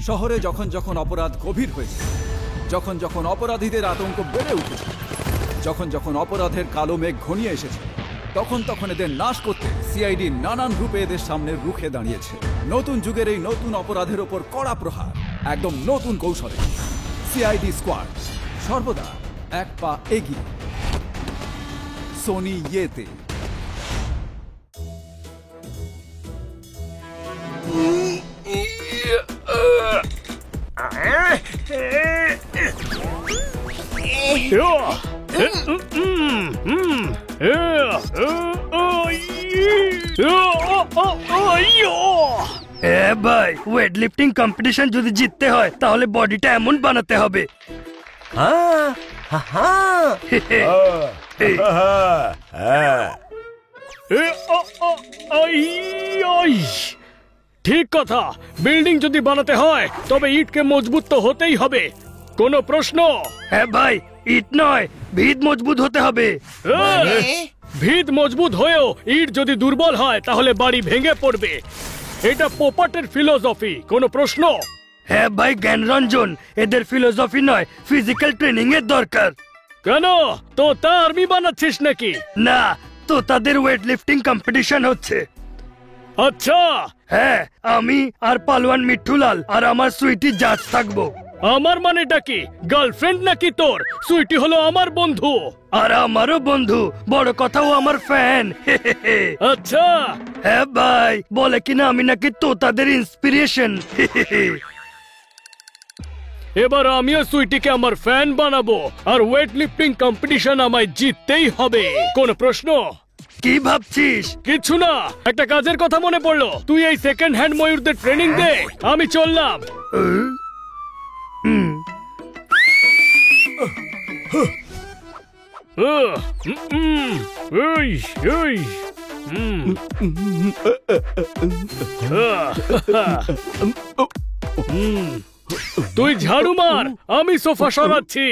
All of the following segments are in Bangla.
শহরে যখন যখন অপরাধ গভীর হয়েছে, যখন যখন অপরাধীদের আতঙ্ক বেড়ে উঠেছে, যখন যখন অপরাধের কালো মেঘ ঘনিয়ে এসেছে, তখন তখন এদের নাশ করতে সিআইডি নানান রূপে এদের সামনে রুখে দাঁড়িয়েছে। নতুন যুগের এই নতুন অপরাধের ওপর কড়া প্রহার, একদম নতুন কৌশলে সিআইডি স্কোয়াড সর্বদা এক পা এগিয়ে। সোনি ইয়েতে ভাই, ওয়েট লিফটিং কম্পিটিশন যদি জিততে হয় তাহলে বডিটা এমন বানাতে হবে। ঠিক কথা, বিল্ডিং যদি বানাতে হয় তবে ইটকে মজবুত তো হতেই হবে, কোনো প্রশ্ন? হ্যাঁ ভাই, ইট নয় ভিত মজবুত হতে হবে। ভিত মজবুত হয়েও ইট যদি দুর্বল হয় তাহলে বাড়ি ভেঙে পড়বে। এটা পোপাটের ফিলোসফি, কোনো প্রশ্ন? হ্যাঁ ভাই জ্ঞানরঞ্জন, এদের ফিলোসফি নয় ফিজিক্যাল ট্রেনিং এর দরকার। কেন, তো তা আর্মি বানাচ্ছিস নাকি? না, তো তাদের ওয়েট লিফটিং কম্পিটিশন হচ্ছে। আচ্ছা, হ্যাঁ, আমি আর পালোয়ান মিঠুলাল আর আমার সুইটি জাজ থাকবো। আমার মানেটা কি? গার্লফ্রেন্ড নাকি তোর? সুইটি হলো আমার বন্ধু। আর আমারও বন্ধু, বড় কথাও আমার ফ্যান। আচ্ছা, হ্যাঁ ভাই, বলে কিনা আমি নাকি তো তাদের ইন্সপিরেশন। এবার আমিও সুইটিকে আমার ফ্যান বানাবো, আর ওয়েট লিফটিং কম্পিটিশন আমায় জিততেই হবে, কোনো প্রশ্ন? কি ভাবছিস? কিছু না, একটা কাজের কথা মনে পড়লো। তুই এই সেকেন্ড হ্যান্ড ময়ূরদের ট্রেনিং দে, আমি চললাম। তুই ঝাড়ু মার, আমি সোফা সরাচ্ছি।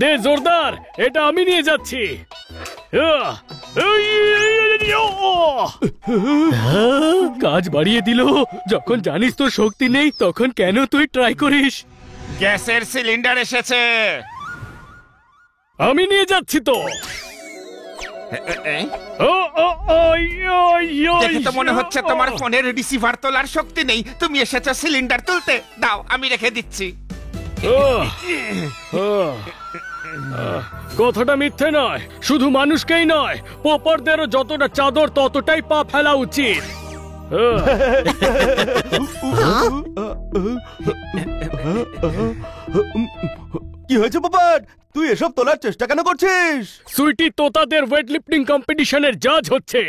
দে জোরদার, এটা আমি নিয়ে যাচ্ছি। কাজ বাড়িয়ে দিল। যখন জানিস তোর শক্তি নেই তখন কেন তুই ট্রাই করিস? গ্যাসের সিলিন্ডার এসেছে, আমি নিয়ে যাচ্ছি তো। দেখে তো মনে হচ্ছে তোমার ফোনের রিসিভার তোলার শক্তি নেই। তুমি এসেছো সিলিন্ডার তুলতে, দাও আমি রেখে দিচ্ছি। কথাটা মিথ্যে নয়, শুধু মানুষকেই নয়, পোপারদেরও যতটা চাদর ততটাই পা ফেলা উচিত। কি হয়েছে পোপাট, তুই এসব তোলার চেষ্টা কেন করছিস? সুইটি তোতাদের ওয়েট লিফটিং কম্পিটিশনের জাজ হচ্ছে।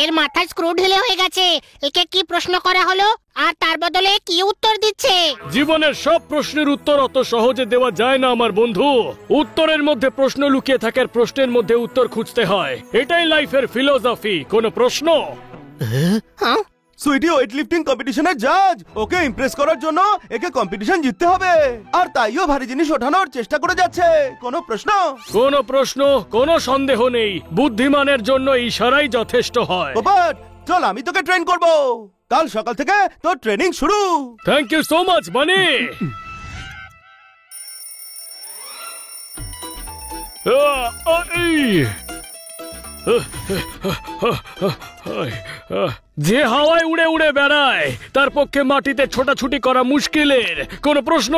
এর মাথায় স্ক্রু ঢিলে হয়ে গেছে। একে কি প্রশ্ন করা হলো আর তার বদলে কি উত্তর দিচ্ছে? জীবনের সব প্রশ্নের উত্তর অত সহজে দেওয়া যায় না আমার বন্ধু। উত্তরের মধ্যে প্রশ্ন লুকিয়ে থাকে, প্রশ্নের মধ্যে উত্তর খুঁজতে হয়। এটাই লাইফের ফিলোসফি, কোনো প্রশ্ন? সুইটি ওয়েট লিফটিং কম্পিটিশনের জাজ, ওকে ইমপ্রেস করার জন্য একে কম্পিটিশন জিততে হবে, আর তাইও ভারী জিনিস ওঠানোর চেষ্টা করে যাচ্ছে। কোনো প্রশ্ন? কোনো প্রশ্ন, কোনো সন্দেহ নেই। বুদ্ধিমানের জন্য ইশারাই যথেষ্ট হয়। পোপাট, চল আমি তোকে ট্রেন করব। কাল সকাল থেকে তোর ট্রেনিং শুরু। থ্যাংক ইউ সো মাচ বানি। যে হাওয়ায় উড়ে উড়ে বেড়ায় তার পক্ষে মাটিতে ছোটাছুটি করা মুশকিলের, কোনো প্রশ্ন?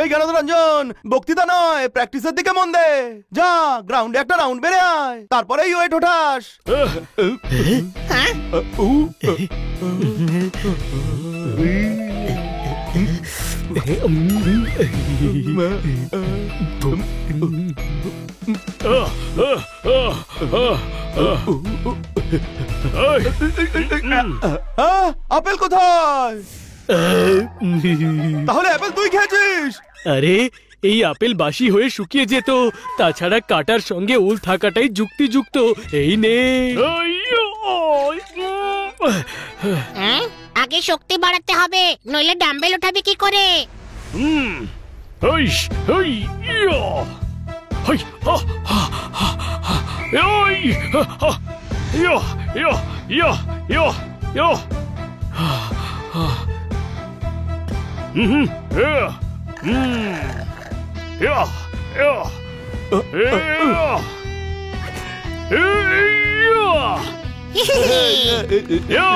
এই জ্ঞানরঞ্জন, বক্তৃতা নয় প্র্যাকটিসের দিকে মন দে। যা গ্রাউন্ডে একটা রাউন্ড বেড়ে আয়, তারপরেই ওয়েট ওঠাস। আপেল কোথায়? তাহলে আপেল তুই খেয়েছিস? আরে এই আপেল বাসি হয়ে শুকিয়ে যেত, তাছাড়া কাটার সঙ্গে উল থাকাটাই যুক্তিযুক্ত। এই নে। হ্যাঁ? আগে শক্তি বাড়াতে হবে, নইলে ডাম্বেল উঠাবি কি করে? হই হই ইয়া হই হা হা হা হই হা ইয়া ইয়া ইয়া ইয়া ইয়া ইয়া ইয়া ইয়া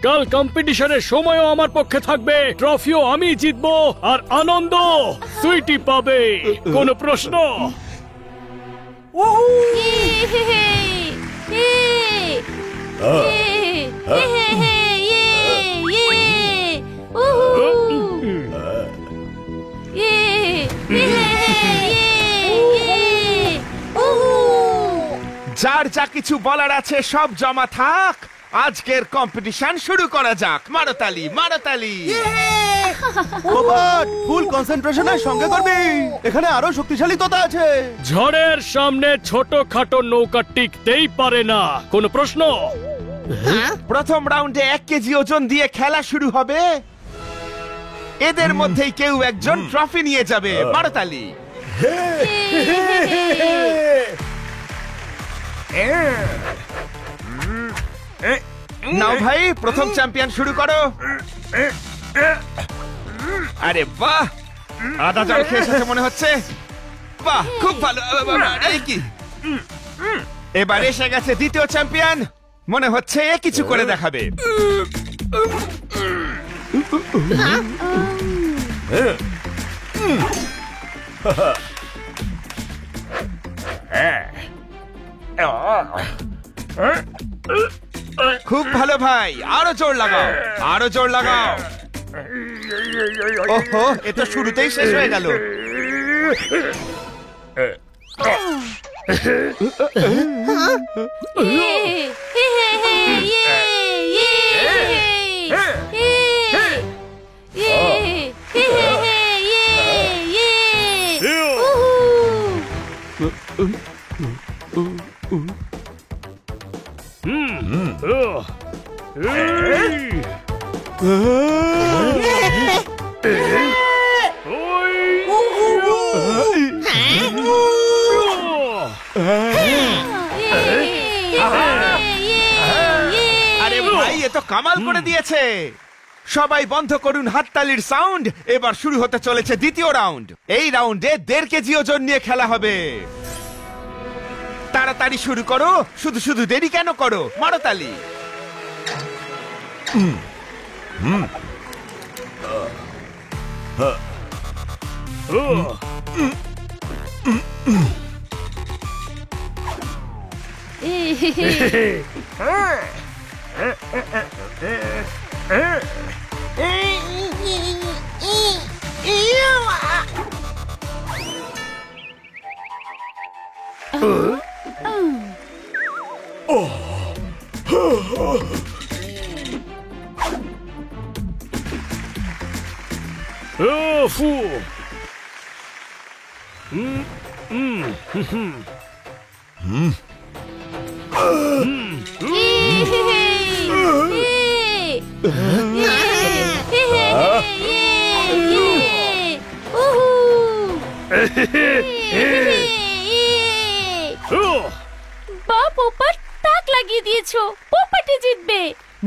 কাল কম্পিটিশনের সময়ও আমার পক্ষে থাকবে, ট্রফিও আমি জিতবো, আর আনন্দ সুইটি পাবে। কোন প্রশ্ন? যার যা কিছু বলার আছে সব জমা থাক, আজকের কম্পিটিশন শুরু করা যাক। মারতালি মারতালি। পোপট ফুল কনসেন্ট্রেশনের সঙ্গে করবি, এখানে আরো শক্তিশালী তোতা আছে। ঝড়ের সামনে ছোটখাটো নৌকা টিকতেই পারে না। কোন প্রশ্ন? প্রথম রাউন্ডে 1 কেজি ওজন দিয়ে খেলা শুরু হবে। এদের মধ্যেই কেউ একজন ট্রফি নিয়ে যাবে। মারতালি। নাও ভাই, প্রথম চ্যাম্পিয়ন শুরু করো। আরে বাহ, আদা জল খেয়ে এসেছে মনে হচ্ছে। বাহ, খুব ভালো। এই কি, এবার এসে গেছে দ্বিতীয় চ্যাম্পিয়ন। মনে হচ্ছে এ কিছু করে দেখাবে। খুব ভালো ভাই, আরো জোর লাগাও, আরো জোর লাগাও। ওহো, এ তো শুরুতেই শেষ হয়ে গেল। আরে ভাই, এ তো কামাল করে দিয়েছে। সবাই বন্ধ করুন হাততালির সাউন্ড। এবার শুরু হতে চলেছে দ্বিতীয় রাউন্ড। এই রাউন্ডে 1.5 কেজি ওজন নিয়ে খেলা হবে। তাড়াতাড়ি শুরু করো, শুধু শুধু দেরি কেন করো? মারতালি। পোপট তাক লাগিয়ে দিয়েছো, পোপটই জিতবে।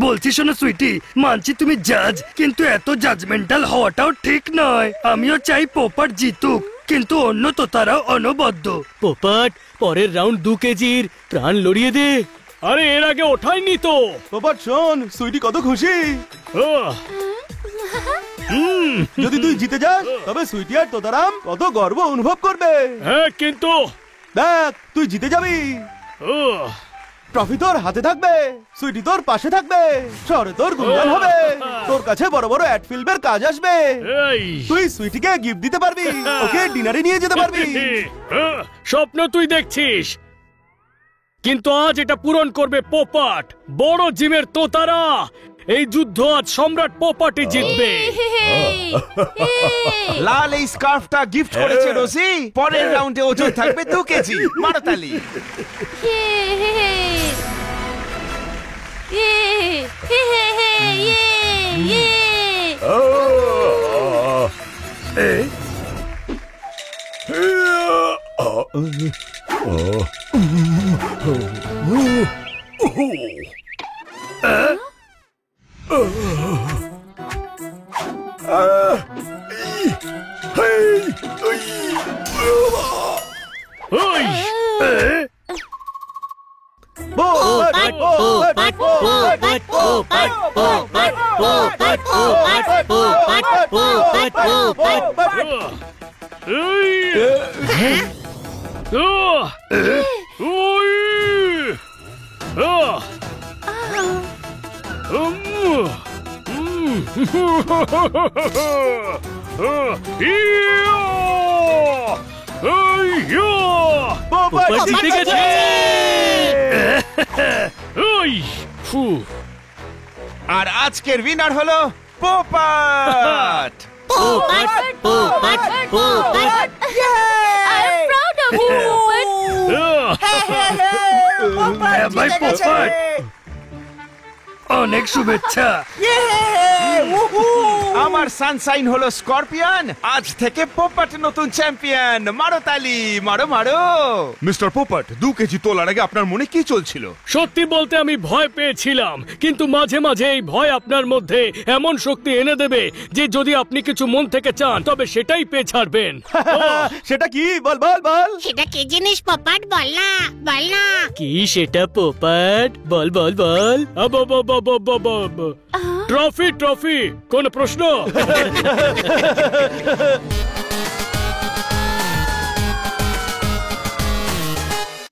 বলছি শোনো সুইটি, মানছি তুমি জাজ, কিন্তু এত জাজমেন্টাল হওয়াটাও ঠিক নয়। আমিও চাই পোপট জিতুক, কিন্তু অন্য তোতারাও অনবদ্য। পোপট, পরের রাউন্ড 2 কেজির, প্রাণ লড়িয়ে দে। আরে এর আগে ওঠায়নি তো। পোপট শোন, সুইটি কত খুশি। যদি তুই জিতে যাস তবে সুইটি আর তোতারাম কত গর্ব অনুভব করবে। হ্যাঁ, কিন্তু দেখ, তুই জিতে যাবি, ট্রফি তোর হাতে থাকবে, সুইটি তোর পাশে থাকবে, শহরে তোর গুণগান হবে, তোর কাছে বড় বড় অ্যাড ফিল্মের কাজ আসবে, তুই সুইটিকে গিফট দিতে পারবি, ওকে ডিনারে নিয়ে যেতে পারবি। স্বপ্ন তুই দেখছিস, কিন্তু আজ এটা পূরণ করবে পোপট, বড় জিমের তোতারা। এই যুদ্ধ আজ সম্রাট পোপটই জিতবে। লাল এই স্কার্ফটা গিফট করেছে রোজি। পরের রাউন্ডে ওজন থাকবে 2 কেজি। মারতালি। হে হে হে ইয়ে ইয়ে ওই পোপট পোপট পোপট পোপট পোপট পোপট পোপট এই ওই পোপট জিতে গেছে ওই ফু আর আজকের উইনার হলো Popat. I am proud of you হ্যাঁ ভাই পোপট, অনেক শুভেচ্ছা। আমার সানশাইন হলো স্করপিয়ন, আজ থেকে পোপট নতুন চ্যাম্পিয়ন। মারো তালি, মারো মারো। মিস্টার পোপট, 2 কেজি তোলার আগে আপনার মনে কি চলছিল? সত্যি বলতে আমি ভয় পেয়েছিলাম, কিন্তু মাঝে মাঝে এই ভয় আপনার মধ্যে এমন শক্তি এনে দেবে যে যদি আপনি কিছু মন থেকে চান তবে সেটাই পেয়ে ছাড়বেন। সেটা কি? বল বল বল। সেটা কি জিনিস পপাট? বল না, বল না। কি সেটা পোপট? বল বল বল। ট্রফি ট্রফি, কোন প্রশ্ন?